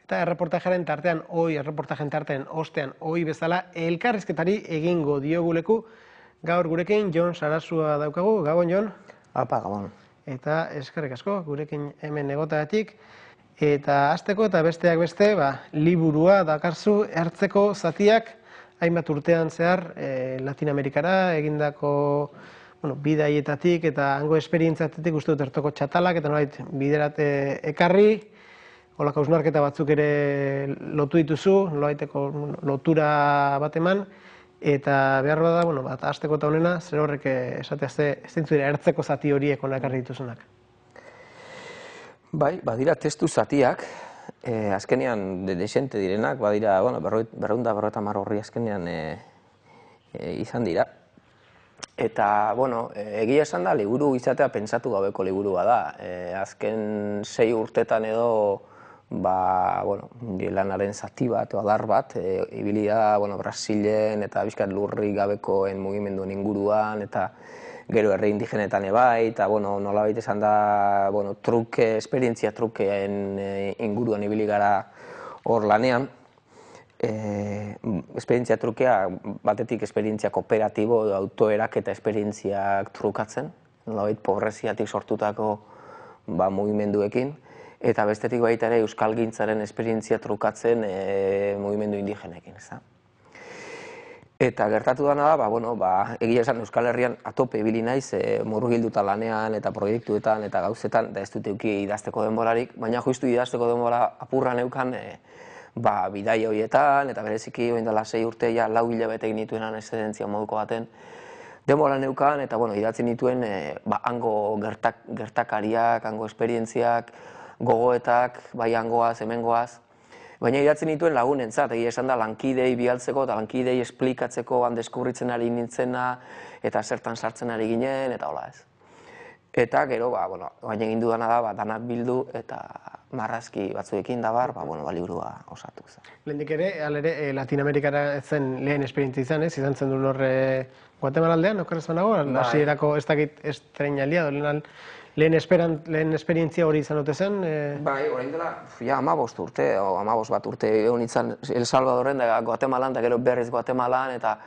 eta erreportajaren tartean, erreportajen tartean ostean, bezala, elkarrizketari egingo dioguleku. Gaur gurekin Jon Sarasua daukagu. Gabon, Jon? Apa, gabon. Eta eskerrik asko, gurekin hemen egoteagatik. Eta hasteko eta besteak beste, liburua dakarzu Ertzeko zatiak, hainbat urtean zehar Latinamerikara egindako bidaietatik eta hango esperientziatik uste dut Ertoko txatalak eta nolait biderat ekarri, holako hausnarketa batzuk ere lotu dituzu, nolaiteko lotura bat eman, eta behar bada, hasteko eta honena, zer horrek esatea zintzure Ertzeko zati horiek hona ekarri dituzunak. Bai, badira testu zatiak, azkenean desente direnak, badira, 250 horri azkenean izan dira. Eta, egia esan da, liburu izatea pentsatu gabeko liburua da. Azken 6 urtetan edo, lanaren zati bat, adar bat, ibili da, Brasilen eta bizkat lurri gabekoen mugimenduen inguruan, eta gero herri indigenetan ebai, eta nolabait esan da, esperientzia trukeen inguruan ibili gara hor lanean. Esperientzia trukea, batetik esperientzia kooperatibo, autoerak eta esperientziak trukatzen, nolabait pobreziatik sortutako mugimenduekin, eta bestetik baita ere euskalgintzaren esperientzia trukatzen mugimendu indigenekin. Eta gertatu dena da, egia esan Euskal Herrian atope ibili naiz, murgilduta lanean eta proiektuetan eta gauzetan, da ez dut eduki idazteko denborarik, baina justu idazteko denbora apurra neukan bidaia horietan, eta bereziki orain dela 6 urte, 4 hilabete egin nituenan eszedentzia moduko baten, denbora neukan, eta idatzen nituen hango gertakariak, hango esperientziak, gogoetak, bai hangoaz, hemengoaz, baina idatzen nituen lagunentzat, egia esan da lankidei bialtzeko eta lankidei esplikatzeko deskubritzen ari nintzena eta zertan sartzen ari ginen, eta hola ez. Eta gero, baina egin dudana da, danak bildu eta marrazki batzuekin dabar, liburua osatu. Lehendik ere, Latinamerikara zen lehen esperientzia izan zen duen horre Guatemala aldean, okerrez banago? Hasierako ez dakit estreinalia, lehen esperientzia hori izan dute zen? Bai, orain dela, 15 urte, o 15 bat urte egon nintzen El Salvadorren da Guatemalan, eta gero berriz Guatemalan, eta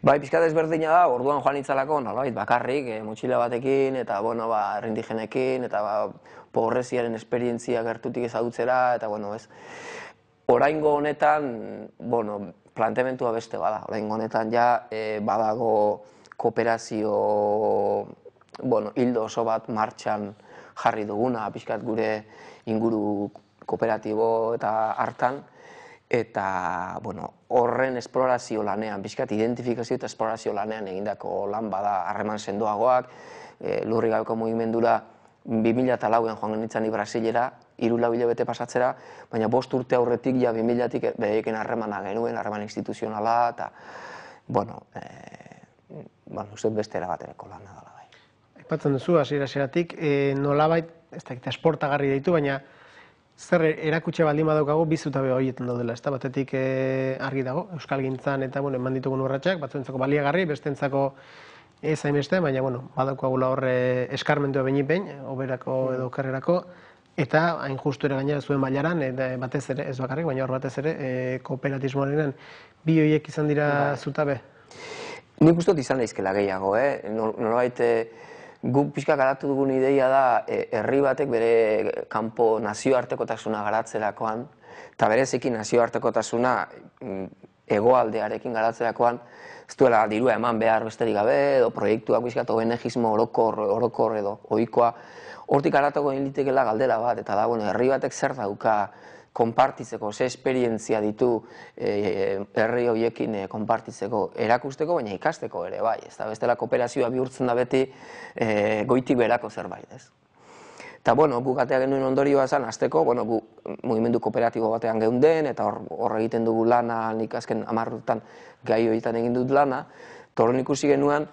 bai, pixka desberdina da, orduan joan nintzalako, nolabait, bakarrik, motxila batekin, eta, herri indigenekin, eta pobreziaren esperientzia gertutik ezagutzera, eta, ez. Oraingo honetan, planteamentua beste bada, oraingo honetan ja badago kooperazio hildo oso bat martxan jarri duguna, pixkat gure inguru kooperatibo eta hartan, eta horren esplorazio lanean, pixkat identifikazio eta esplorazio lanean egindako lan bada harreman sendoagoak, lurri gabeko mugimendura 2004an joan nintzen Brasilera, 3-4 hilabete pasatzera, baina 5 urte aurretik, 2000tik berekin harremana genuen, harreman instituzionala, eta, uste beste erabatereko lan dela. Aipatzen duzu, hasiera-hasieratik, nolabait, ez dakit esportagarri deitu, baina zer erakutxe baldin badaukagu bi zutabe horietan daudela, ez da, batetik argi dago, euskalgintzan eta eman ditugun urratsak, batzuentzako baliagarri, bestentzako ez hainbeste, baina badaukagula horre eskarmentua behin, oberako edo okerrerako, eta hain justu ere gainera zuen bailaran, batez ere, ez bakarrik, baina hor batez ere, kooperatismoaren bi horiek izan dira zutabe? Nik uste dut izan daizkela gehiago, nolabait guk pixka garatu dugun ideia da herri batek bere kanpo nazioartekotasuna garatzerakoan, eta bereziki nazioartekotasuna hegoaldearekin garatzerakoan, ez duela dirua eman behar besterik gabe, edo proiektuak pixkat ONGismo orokor edo ohikoa, hortik garatako egin litekeela galdera bat, eta da, herri batek zer dauka konpartitzeko, ze esperientzia ditu herri horiekin konpartitzeko, erakusteko, baina ikasteko ere, bai, ez da, bestela kooperazioa bihurtzen da beti goitik berako zerbait, ez. Eta, guk atea genuen ondorioa esan, azteko, gu mugimendu kooperatibo batean geunden, eta hor egiten dugu lana, nik azken 10 urtetan gai horietan egin dut lana, eta horren ikusi genuen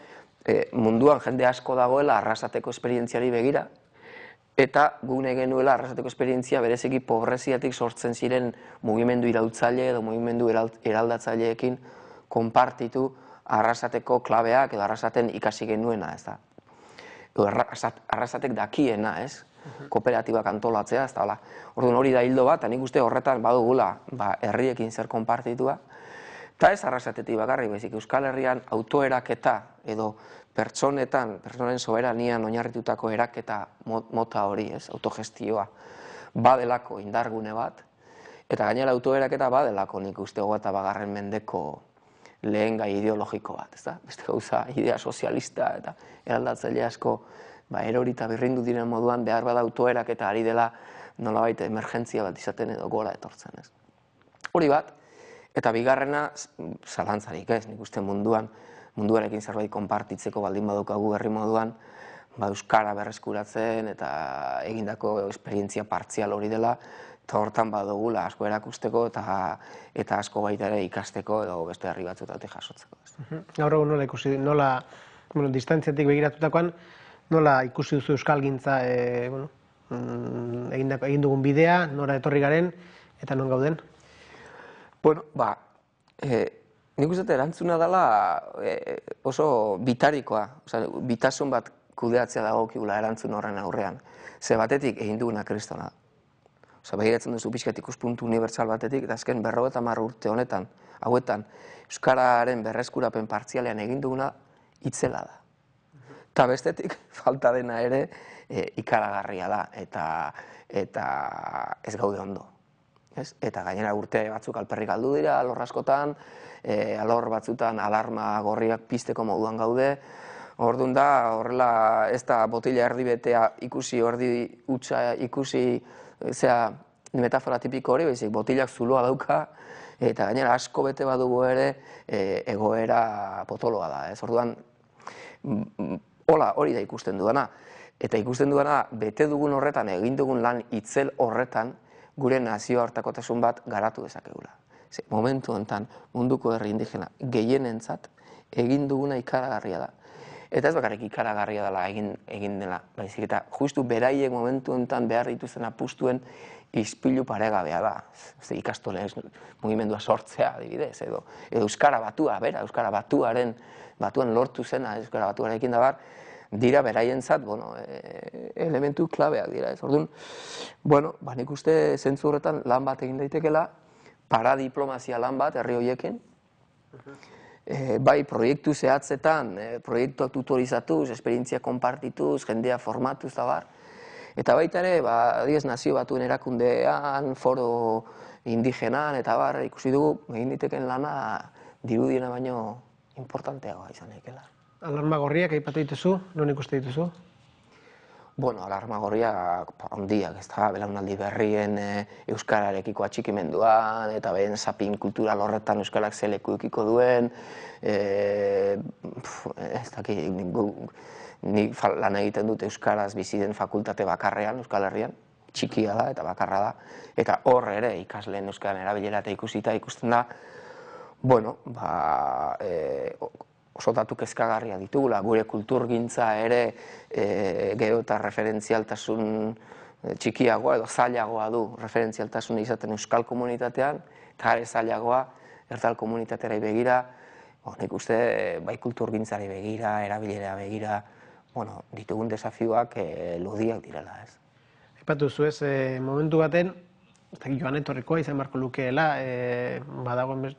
munduan jende asko dagoela arrasateko esperientziari begira, eta gune genuela arrasateko esperientzia bereziki pobreziatik sortzen ziren mugimendu iraultzaile edo mugimendu eraldatzaileekin konpartitu arrasateko klabeak edo arrasaten ikasi genuena, ez da. arrasatek dakiena, ez? Kooperatibak antolatzea, ez da, hola. Orduan hori da hildo bat, eta nik uste horretan badugula herriekin zer konpartitua. Eta ez arrasatetik bakarrik, baizik Euskal Herrian autoeraketa edo pertsonen soberanian oinarritutako eraketa mota hori, ez? Autogestioa badelako indargune bat, eta gainera autoeraketa badelako nik uste 21. mendeko lehen gai ideologiko bat, ez da? Beste gauza, idea sozialista eta eraldatzaile asko erori eta birrindu diren moduan behar bada autoeraketa ari dela nolabait emergentzia bat izaten edo gora etortzen, ez? Hori bat, eta bigarrena, zalantzarik ez, nik uste munduarekin zerbait konpartitzeko baldin badukagu herri moduan, euskara berreskuratzen eta egindako esperientzia partzial hori dela, eta hortan badugula asko erakusteko eta asko baita ere ikasteko edo beste herri batzutatik jasotzeko. Gaur egun nola ikusi, distantziatik begiratutakoan, nola ikusi duzu euskalgintza egin dugun bidea, nora etorri garen eta non gauden? Bueno, nik uste erantzuna dela oso bitarikoa, bitasun bat kudeatzea dagokigula erantzun horren aurrean. Ze batetik egin duguna kristona da. Begiratzen duzu pixkat ikuspuntu unibertsal batetik, eta azken 50 urte honetan, hauetan, euskararen berreskurapen partzialean egin duguna itzela da. Eta bestetik, falta dena ere ikaragarria da, eta ez gaude ondo. Eta gainera urte batzuk alperrik galdu dira, alor askotan, alor batzutan alarma gorriak pizteko moduan gaude, orduan da, horrela ez da botila erdi betea ikusi, erdi hutsa ikusi, metafora tipiko hori, baizik botilak zuloa dauka, eta gainera asko bete badugu ere egoera potoloa da. Orduan, hori da ikusten dudana. Eta ikusten dudana, bete dugun horretan, egin dugun lan itzel horretan, gure nazioartakotasun bat garatu dezakegula. Momentu honetan, munduko herri indigena gehienentzat egin duguna ikaragarria da. Eta ez bakarrik ikaragarria dela egin dela, baizik eta justu beraiek momentu honetan behar dituzten apustuen ispilu paregabea da. Ikastolen mugimendua sortzea, adibidez, edo Euskara Batua, Euskara Batuan lortu zena, Euskara Batuarekin da dira beraientzat, elementu klabeak dira. Orduan, nik uste zentzu horretan lan bat egin daitekela, paradiplomazia lan bat herri horiekin, bai proiektu zehatzetan, proiektuak tutorizatuz, esperientzia konpartituz, jendea formatuz da bar, eta baita ere, adiez nazio batuen erakundean, foro indigenan, eta bar, ikusi dugu, egin diteken lana dirudiena baino importanteagoa izan ekela. Alarma gorriak aipatu dituzu, non ikuste dituzu? Alarma gorriak handiak, ez da, belaunaldi berrien euskararekiko atxikimenduan, eta behen zapin kultural horretan euskarak zeleku ekiko duen, ez daki, nik lan egiten dut euskaraz bizi den fakultate bakarrean, Euskal Herrian, txikia da eta bakarra da, eta hor ere ikasleen euskaran erabilera eta ikusita ikusten da, oso datu kezkagarria ditugula, gure kulturgintza ere gero eta referentzialtasun txikiagoa edo zailagoa du referentzialtasun izaten euskal komunitatean, eta gare zailagoa erdal komunitateari begira, nik uste bai kulturgintzari begira, erabilera begira, ditugun desafioak lodiak direla, ez. Aipatu zu ez, momentu baten, joan etorrikoa izan beharko lukeela, badagoen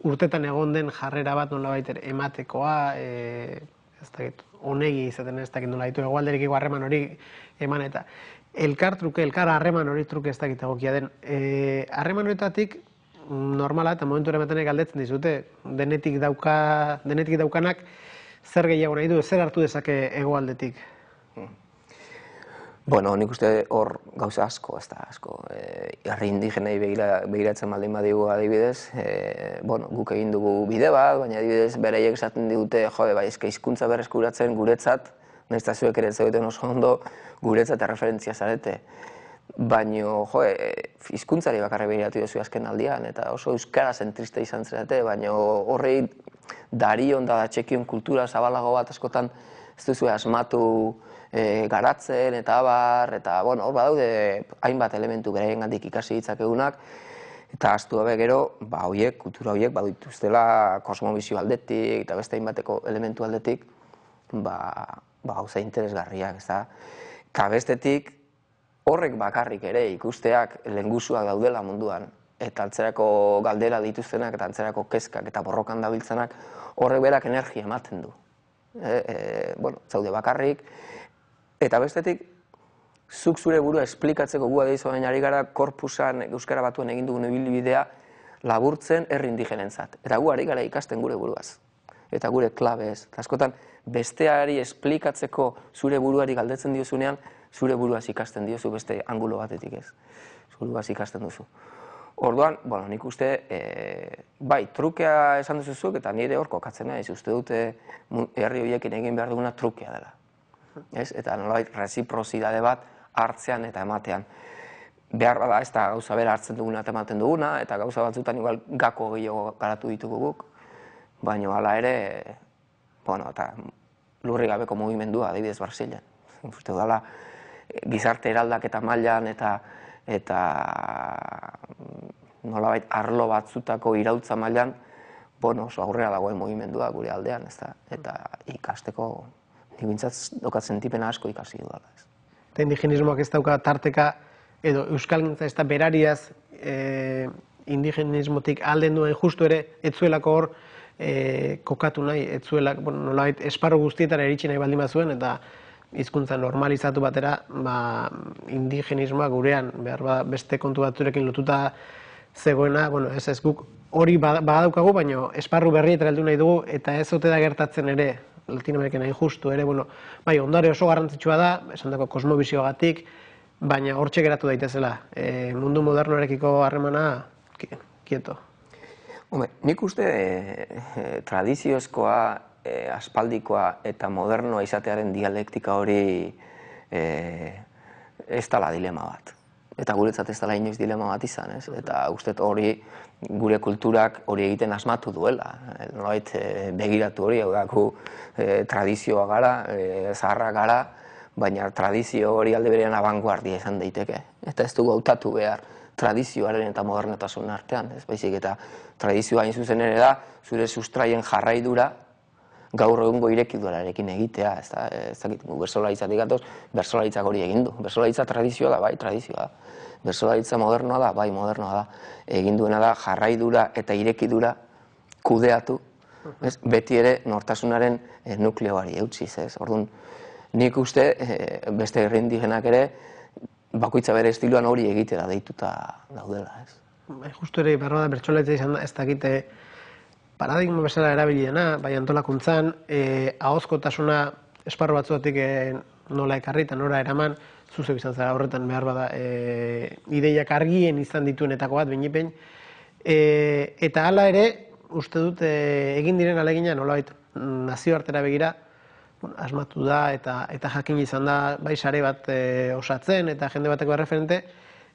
urtetan egon den jarrera bat nolabait ematekoa, ez dakit, honegi izaten ez dakit nola ditu, egualderekiko harreman hori eman eta elkar harreman hori truke ez dakit egokia den. Harreman horietatik normala eta momentu ematenek galdetzen dizute, denetik daukanak zer gehiago nahi du, zer hartu dezake egoaldetik? Nik uste hor gauza asko, ez da, asko. Herri indigenei begiratzen baldin badigu adibidez, guk egin dugu bide bat, baina adibidez beraiek esaten digute, eske hizkuntza berreskuratzen guretzat, nahiz eta zuek ere zegoeten oso ondo, guretzat erreferentzia zarete. Baina, hizkuntzari bakarrik begiratu duzu azken aldian, eta oso euskara zentrista izan zarete, baina horrei darion da txekion kultura zabalago bat askotan ez duzu asmatu garatzen eta abar, eta hor badaude hainbat elementu beraiengandik ikasi ditzakegunak, eta ahaztu gabe gero, kultura horiek badituztela kosmobizio aldetik eta beste hainbateko elementu aldetik, gauza interesgarriak, ez da? Eta bestetik, horrek bakarrik ere ikusteak lehengusuak daudela munduan, eta antzerako galdera dituztenak, eta antzerako kezkak eta borrokan dabiltzenak, horrek berak energia ematen du. Zaude bakarrik, eta bestetik, zuk zure burua esplikatzeko gu adeizu baina ari gara korpusan Euskara Batuen egin dugun ibilbidea laburtzen herri indigenentzat. Eta gu ari gara ikasten gure buruaz. Eta gure klabez. Eta askotan, besteari esplikatzeko zure buruari galdetzen diozunean, zure buruaz ikasten diozu beste angulo batetik ez. Zure buruaz ikasten duzu. Orduan, nik uste, bai, trukea esan duzuzuk eta nire hor kokatzen naiz. Uste dute herri horiekin egin behar duguna trukea dela. Eta nolabait reziprozidade bat hartzean eta ematean. Behar bada ez da gauza bera hartzen duguna eta ematen duguna, eta gauza batzutan igual gako gehiago garatu ditugu guk, baina hala ere, eta lurri gabeko mugimendua, adibidez Brasilen. Uste dudala, gizarte eraldaketa mailan eta nolabait arlo batzutako iraultza mailan, oso aurrera dagoen mugimendua gure aldean, eta ikasteko, nik bintzat dokatzen tipena asko ikasi dudala. Eta indigenismoak ez dauka tarteka, edo euskalgintza ez da berariaz indigenismotik alden duen justu ere, etzuelako hor kokatu nahi, etzuelak, nolabait esparru guztietara eritsi nahi baldin bazuen, eta hizkuntza normalizatu batera, indigenismoa gurean, behar beste kontu batzurekin lotuta zegoena, ez guk hori badaukagu, baina esparru berrietara heldu nahi dugu, eta ez ote da gertatzen ere, Latinoamerikan hain justu ere, bai, ondare oso garrantzitsua da, esan dago kosmobizioagatik, baina hortxe geratu daitezela. Mundu modernoarekiko harremana, kieto. Nik uste tradiziozkoa, aspaldikoa eta modernoa izatearen dialektika hori ez dela dilema bat. Eta guretzat ez dela inoiz dilema bat izan, ez? Eta uste hori gure kulturak hori egiten asmatu duela. Nolabait begiratu hori, hau da, tradizioa gara, zaharra gara, baina tradizio hori alde berean abanguardia izan daiteke. Eta ez dugu hautatu behar tradizioaren eta modernotasun artean, ez baizik eta tradizioa hain zuzen ere da, zure sustraien jarraidura gaur egungo irekidurarekin egitea, ez dakit, bertsolaritzatik gatoz, bertsolaritzak hori egin du. Bertsolaritza tradizioa da, bai, tradizioa da. Bertsolaritza modernoa da, bai, modernoa da. Egin duena da jarraidura eta irekidura kudeatu, beti ere nortasunaren nukleoari eutsiz, ez? Orduan, nik uste beste herri indigenak ere bakoitza bere estiloan hori egitera deituta daudela, ez? Justu ere, behar da, bertsolaritza izan da, ez dakite paradigma bezala erabiliena, bai antolakuntzan, ahozkotasuna esparru batzuetik nola ekarri eta nora eraman, zuze izan zara horretan behar bada ideiak argien izan dituenetako bat, behin. Eta hala ere, uste dut egin diren alegina nolabait nazioartera begira, asmatu da eta jakin izan da bai sare bat osatzen eta jende bateko erreferente,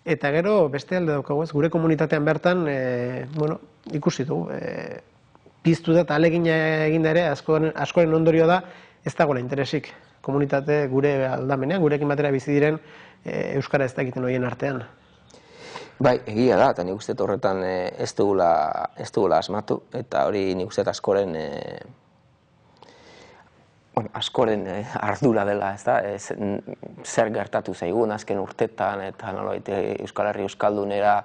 eta gero beste alde daukagu ez, gure komunitatean bertan, ikusi dugu, piztu da eta alegina eginda ere, askoren ondorio da, ez dagoela interesik komunitate gure aldamenean, gurekin batera bizi diren euskara ez dakiten horien artean. Bai, egia da, eta nik uste horretan ez dugula asmatu, eta hori nik uste askoren ardura dela, ez da, zer gertatu zaigun azken urtetan, eta nolabait Euskal Herri Euskaldunera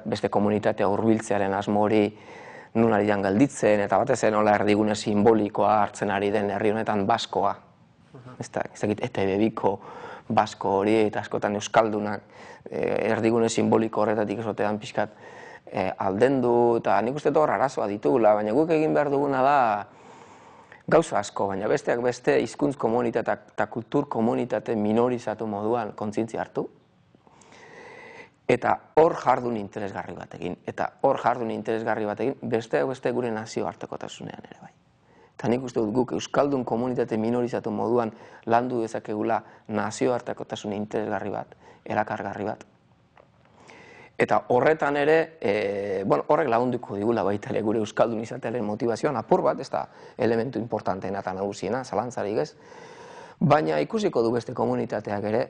beste komunitatea hurbiltzearen asmo hori nun ari dan galditzen, eta batez nola erdigune simbolikoa hartzen ari den herri honetan baskoa. Ez dakit, ETB-biko basko hori, eta askotan euskaldunak erdigune simboliko horretatik esotean pixkat aldendu, eta nik uste hor arazoa ditugula, baina guk egin behar duguna da gauza asko, baina besteak beste hizkuntz komunitate eta kultur komunitate minorizatu moduan kontzientzia hartu, eta hor jardun interesgarri batekin. Eta hor jardun interesgarri batekin besteak beste gure nazioartekotasunean ere bai. Eta nik uste dut guk euskaldun komunitate minorizatu moduan landu dezakegula nazioartekotasun interesgarri bat, erakargarri bat. Eta horretan ere, horrek lagunduko digula baita ere gure euskaldun izatearen motivazioan apur bat, ez da elementu importanteena eta nagusiena, zalantzarik ez. Baina ikusiko du beste komunitateak ere,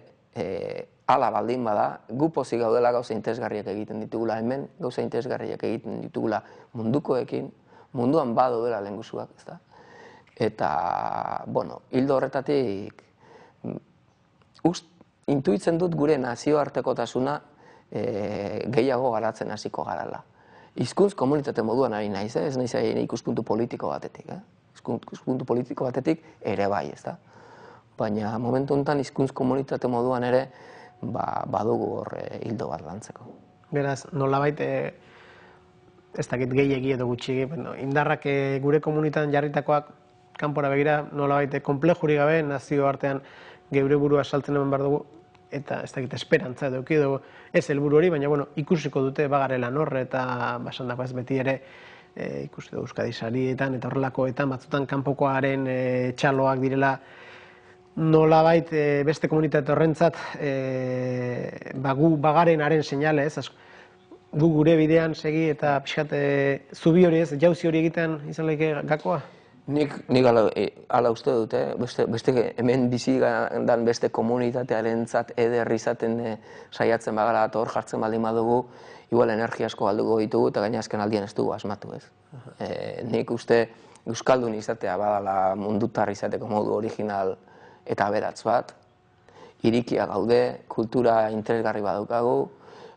hala baldin bada, gu pozik gaudela gauza interesgarriak egiten ditugula hemen, gauza interesgarriak egiten ditugula mundukoekin, munduan badaudela lehengusuak, ez da? Eta, bueno, hildo horretatik intuitzen dut gure nazioartekotasuna gehiago garatzen hasiko garala. Hizkuntz komunitate moduan ari naiz, ez naiz ikuspuntu politiko batetik. Ikuspuntu politiko batetik ere bai, ez da. Baina momentu honetan hizkuntz komunitate moduan ere badugu hor hildo bat lantzeko. Beraz, nolabait, ez dakit gehiegi edo gutxi, indarrak gure komunitatean jarritakoak kanpora begira, nolabait konplexurik gabe nazioartean geure burua saltzen eman behar dugu, eta ez dakit esperantza edo edo ez helburu hori, baina ikusiko dute bagarela nor, eta basandako ez beti ere ikusi du Euskadi sarietan eta horrelakoetan batzutan kanpokoaren txaloak direla nolabait beste komunitate horrentzat gu bagarenaren seinale, ez? Gu gure bidean segi eta pixkat zubi hori ez, jauzi hori egiten izan lehike gakoa? Nik ala uste dut, beste hemen bizi dan beste komunitatearentzat eder izaten saiatzen bagara eta hor jartzen baldin badugu, igual energia asko galduko ditugu eta gaina azken aldian ez dugu asmatu, ez. Nik uste euskaldun izatea badala mundutar izateko modu original eta aberats bat, irikia gaude, kultura interesgarri badaukagu,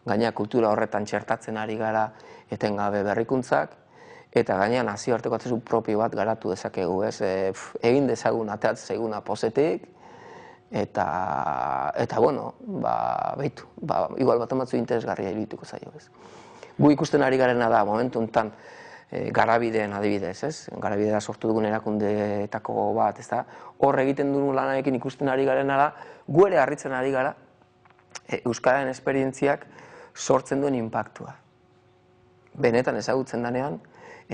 gaina kultura horretan txertatzen ari gara etengabe berrikuntzak, eta gaina nazioartekotasun propio bat garatu dezakegu, ez? Egin dezagun ateatzen zaiguna pozetik, eta bueno, behitu, igual bat amatzu interesgarria irudituko zaio, ez? Gu ikusten ari garena da, momentu honetan, Garabideen adibidez, ez? Garabidea sortu dugun erakundeetako bat, ez da? Hor egiten dugun lanarekin ikusten ari garena da, gu ere harritzen ari gara, euskararen esperientziak sortzen duen inpaktua. Benetan ezagutzen denean,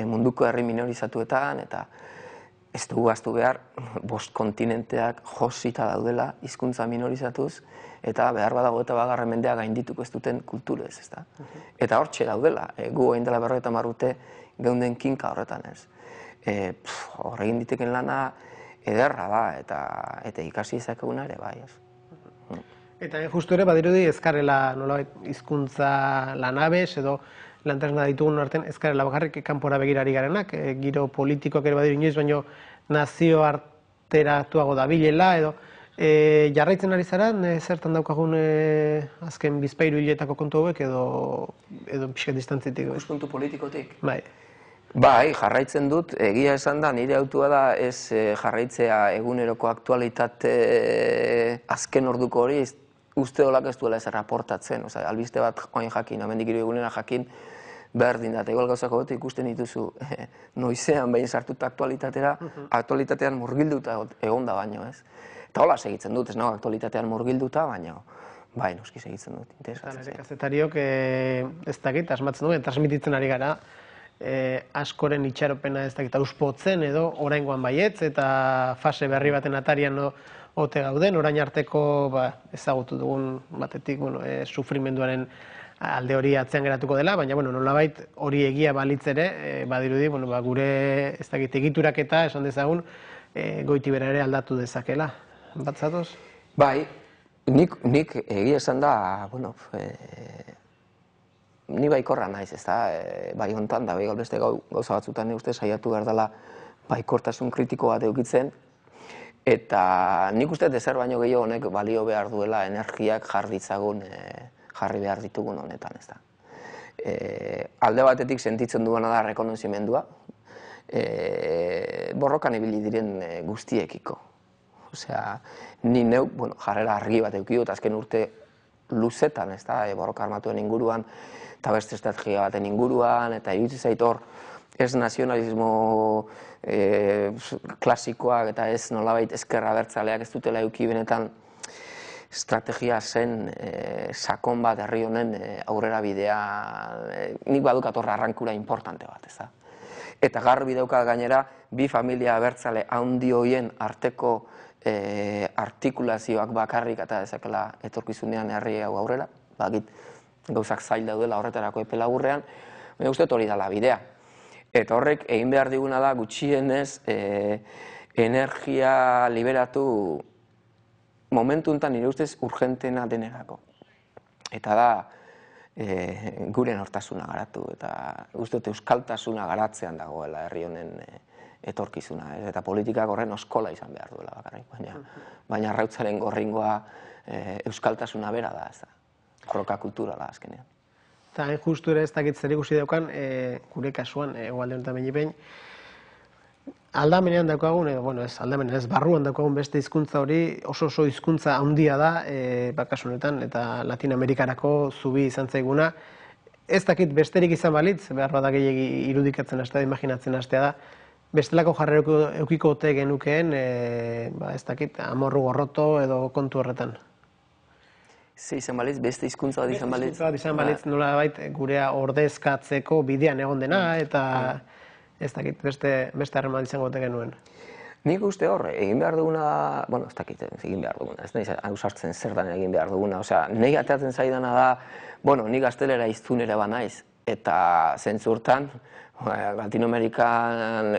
munduko herri minorizatuetan, eta ez dugu ahaztu behar, 5 kontinenteak josita daudela, hizkuntza minorizatuz, eta behar badago eta bagarren mendea gaindituko ez duten kulturez, ez da? Eta hortxe daudela, gu hain dela 50 urte geunden kinka horretan, ez? Hor egin diteken lana ederra da, eta ikasi ezakeguna ere bai, ez? Eta justu ere badirudi ezkarela nolabait hizkuntza lanabes edo lantresna ditugun artean ezkarela bakarrik kanpora begirari garenak, giro politikoak ere badiru inoiz, baino nazioarteratuago dabilela edo jarraitzen ari zara, zertan daukagun azken bizpahiru hiletako kontu hauek edo pixkat distantzitik? Ikuspuntu politikotik? Bai. Bai, jarraitzen dut, egia esan da, nire autua da ez jarraitzea eguneroko aktualitate azken orduko hori, uste dolak ez duela ez raportatzen, albiste bat oain jakin, amendik hiru egunera jakin, berdin da, eta igual gauzako bete ikusten dituzu noizean behin sartuta aktualitatera, aktualitatean murgilduta egonda baino, ez? Eta hola segitzen dut, ez nago aktualitatean murgilduta, baino, bai, noski segitzen dut, interesatzen. Kazetariok ez dakit, asmatzen duen, transmititzen ari gara, askoren itxaropena ez dakit auspotzen edo oraingoan baietz, eta fase berri baten atarian ote gauden, orain arteko ezagutu dugun batetik sufrimenduaren alde hori atzean geratuko dela, baina nolabait hori egia balitz ere, badirudi gure ez dakit egituraketa esan dezagun goiti bera ere aldatu dezakela. Bat zatoz? Bai, nik egia esan da, ni baikorra naiz, ez da, bai hontan da, bai galbeste gauza batzutan uste saiatu behar dela baikortasun kritiko bat eukitzen, eta nik uste dezer baino gehiago honek balio behar duela energiak jarri behar ditugun honetan, ez da. Alde batetik sentitzen duena da rekonozimendua, borrokan ibili diren guztiekiko. Osea, ni neu, jarrera argi bat eukidut, azken urte luzetan, ez da, borroka armatuen inguruan, eta beste estrategia baten inguruan, eta iruditzen zait hor, ez nazionalismo klasikoak eta ez nolabait ezkerra abertzaleak ez dutela eduki benetan estrategia zen sakon bat herri honen aurrera bidea, nik badukat hor arrankura importante bat, ez da. Eta garbi dauka gainera, bi familia abertzale handi hoien arteko artikulazioak bakarrik eta dezakela etorkizunean herri hau aurrera, bakit gauzak zail daudela horretarako epe laburrean, baina uste hori dela bidea. Eta horrek egin behar diguna da gutxienez energia liberatu momentu honetan nire ustez urgentena denerako. Eta da gure nortasuna garatu, eta uste dut euskaltasuna garatzean dagoela herri honen etorkizuna, eta politikak horren oskola izan behar duela bakarrik, baina arrautzaren gorringoa euskaltasuna bera da, ez da, borroka kulturala azkenean. Eta hain justu ere ez dakit zer ikusi daukan, gure kasuan, egualde honetan behin aldamenean daukagun, edo, bueno, ez aldamenean, ez barruan daukagun beste hizkuntza hori oso hizkuntza handia da, kasu honetan, eta Latinoamerikarako zubi izan zaiguna. Ez dakit besterik izan balitz, behar bada gehiegi irudikatzen hastea, imaginatzen hastea da, bestelako jarrerako eukiko ote genukeen, ez dakit, amorru gorroto edo kontu horretan. Ze izan balitz, beste hizkuntza bat izan balitz? Beste hizkuntza bat izan balitz, nolabait gurea ordezkatzeko bidean egon dena, eta ez dakit, beste harreman izango ote genuen. Nik uste hor, egin behar duguna, bueno, ez dakit, egin behar duguna, ez nahi ausartzen zer dan egin behar duguna, osea, nahi ateratzen zaidana da, bueno, nik gaztelera hiztunera ba naiz, eta zentzurtan, Latinoamerikan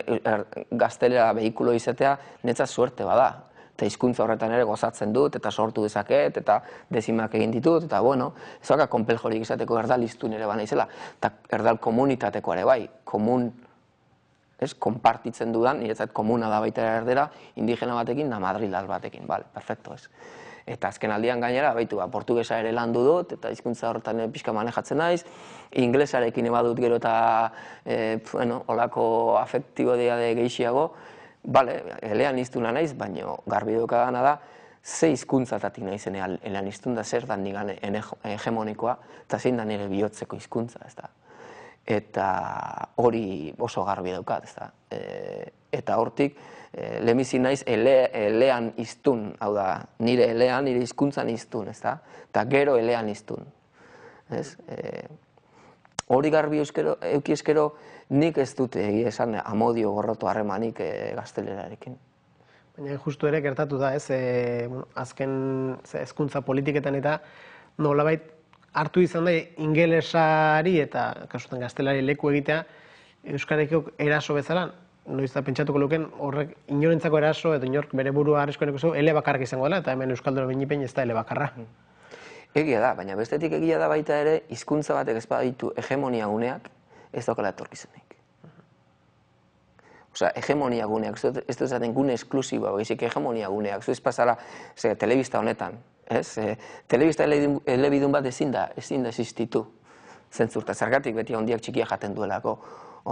gaztelera behikulo izatea, netzat suerte bada. Eta hizkuntza horretan ere gozatzen dut, eta sortu dezaket, eta dezimak egin ditut, eta bueno, ez baka konpeljorik izateko erdal hiztun ere ba naizela, eta erdal komunitateko ere bai, konpartitzen dudan, niretzat komuna da baita erdera, indigena batekin da madrilal batekin, bale, perfecto ez. Eta azken aldian gainera, baitu, portugesa ere landu dut, eta hizkuntza horretan pixka manejatzen naiz, inglesarekin ebadut gero eta, olako afektibodia de gehiago, bale, elean iztuna naiz, baina garbi dukagana da, ze hizkuntzatatik naizen elean iztun da zer dan nigan hegemonikoa, eta zein da nire bihotzeko hizkuntza, ez da. Eta hori oso garbi daukat, ez da. Eta hortik, lemizi naiz elean iztun, hau da, nire elean, nire hizkuntzan iztun, ez da. Eta gero elean iztun. Hori garbi euki eskero, nik ez dute egia esan amodio gorroto harremanik gaztelerarekin. Baina justu ere gertatu da, ez, azken hezkuntza politiketan eta nolabait hartu izan da ingelesari eta kasutan gaztelari leku egitea euskarekiko eraso bezala, noiz da pentsatuko luken horrek inorentzako eraso edo inork bere burua arriskueneko zu ele bakarrak izango dela, eta hemen euskalduna behin ez da ele bakarra. Egia da, baina bestetik egia da baita ere, hizkuntza batek ez baditu hegemonia guneak, ez daukala etorkizunik. Osea, hegemonia guneak, ez dut zaten gune esklusiboa, baizik hegemonia guneak, zu ez pasara, telebista honetan, ez? Telebista elebidun bat ezin da existitu. Zentzurta, zergatik beti handiak txikia jaten duelako.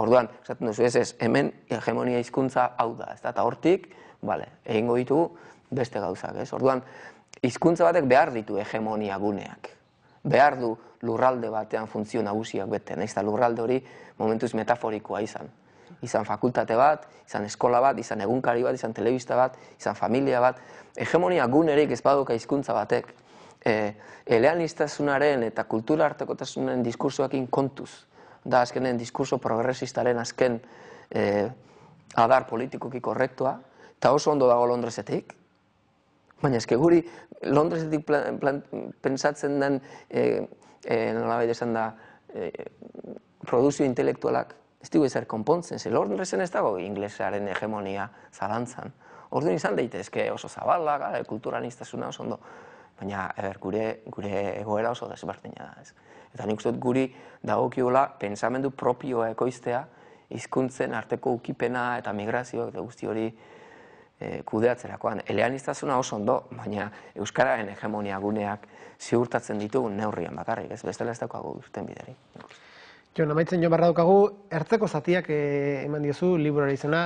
Orduan, esaten duzu ez, hemen hegemonia hizkuntza hau da, ez da, eta hortik, egingo ditugu beste gauzak, ez? Orduan, hizkuntza batek behar ditu hegemonia guneak. Behar du lurralde batean funtzio nagusiak bete, nahiz eta lurralde hori momentuz metaforikoa izan. Izan fakultate bat, izan eskola bat, izan egunkari bat, izan telebista bat, izan familia bat. Hegemonia gunerik ez baduka hizkuntza batek, eleaniztasunaren eta kultura artekotasunen diskursoekin kontuz. Da azkenen diskurso progresistaren azken adar politikoki korrektua, eta oso ondo dago Londresetik. Baina eske guri Londresetik pentsatzen den, nolabait esan da, produzio intelektualak, ez dugu ezer konpontzen, ze Londresen ez dago inglesaren hegemonia zalantzan. Orduan izan daitezke oso zabalak, kulturaniztasuna oso ondo, baina gure egoera oso desberdina da. Eta nik uste dut guri dagokiola pentsamendu propioa ekoiztea, hizkuntzen arteko ukipena eta migrazioak eta guzti hori kudeatzerakoan. Eleaniztasuna oso ondo, baina euskararen hegemonia guneak ziurtatzen ditugun neurrian bakarrik, ez bestela ez daukagu urten bideri. Jo, namaitzen jo barra daukagu, ertzeko zatiak eman diozu, liburara izena,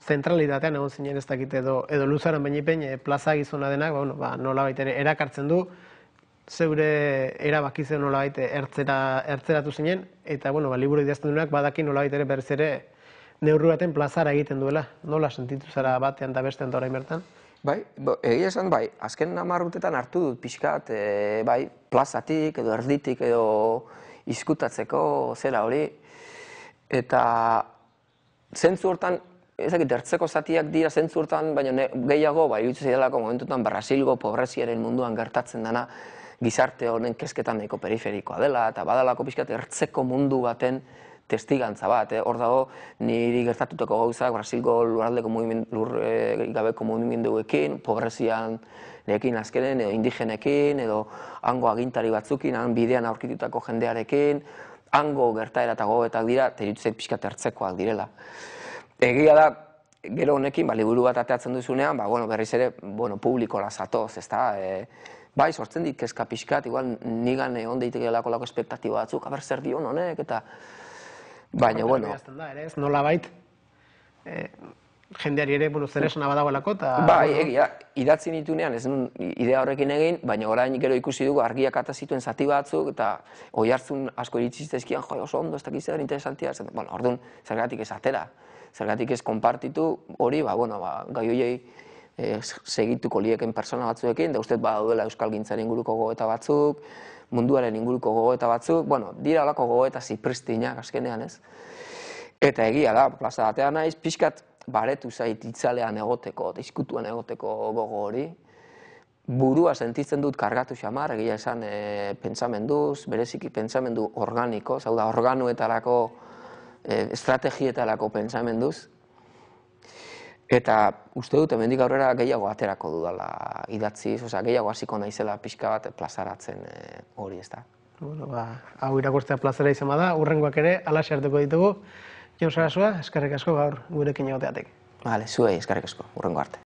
zentralitatean egon zinen ez dakit edo luzaran bainipen plaza gizona denak, nolabait ere erakartzen du, zeure erabakitzen nolabait ertzeratu zinen, eta liburu idazten duenak badaki nolabait ere berriz ere neurri baten plazara egiten duela. Nola sentitu zara batean eta bestean eta orain bertan? Bai, egia esan bai, azken 10 urtetan hartu dut pixkat, bai, plazatik edo erditik edo izkutatzeko zera hori, eta zentzu hortan, ezakit, ertzeko zatiak dira zentzu hortan, baina gehiago, iruditzen zaidalako momentutan Brasilgo pobreziaren munduan gertatzen dena, gizarte honen kesketan nahiko periferikoa dela, eta badalako pixkat ertzeko mundu baten testigantza bat. Hor dago, niri gertatuteko gauzak Brasilgo lurgabeko mugimenduekin, pobrezian nekin azkenen, edo indigenekin, edo hango agintari batzukin, han bidean aurkitutako jendearekin, hango gertaera eta gogoetak dira, eta iruditzen pixkat ertzekoak direla. Egia da, gero honekin, liburu bat ateatzen duzunean, berriz ere, publikora zatoz, ezta? Bai, sortzen dit kezka pixkat, igual nigan egon daitekeelako lako espektatiba batzuk, aber zer dion honek, eta... Baina, bueno... Ez nola bait, jendeari ere, zer esana badagoelako, eta... Bai, egia, idatzi nitunean, ez nun idea horrekin egin, baina orain gero ikusi dugu argiak ata zituen zati batzuk, eta oihartzun asko iritsi zitzaizkian, jo, oso ondo, ez dakiz zer interesantia, orduan, zergatik ez atera, zergatik ez konpartitu, hori, gai horiei segituko lieken persona batzuekin, da uste badaudela euskalgintzaren inguruko gogoeta batzuk, munduaren inguruko gogoeta batzuk, dira olako gogoeta zipristinak azkenean, ez? Eta egia da, plaza batean naiz, pixkat baretu zait itzalean egoteko, izkutuan egoteko gogo hori. Burua sentitzen dut kargatu xamar, egia esan pentsamenduz, bereziki pentsamendu organiko, zau da, organuetarako, estrategietarako pentsamenduz. Eta uste dut, hemendik aurrera gehiago aterako dudala idatziz, gehiago hasiko naizela pixka bat plazaratzen hori, ez da. Hau irakurtzea plazera izan bada, hurrengoak ere, alaxe hartuko ditugu. Jon Sarasua, eskerrik asko gaur gurekin egoteatek. Zuei, eskerrik asko, hurrengo arte.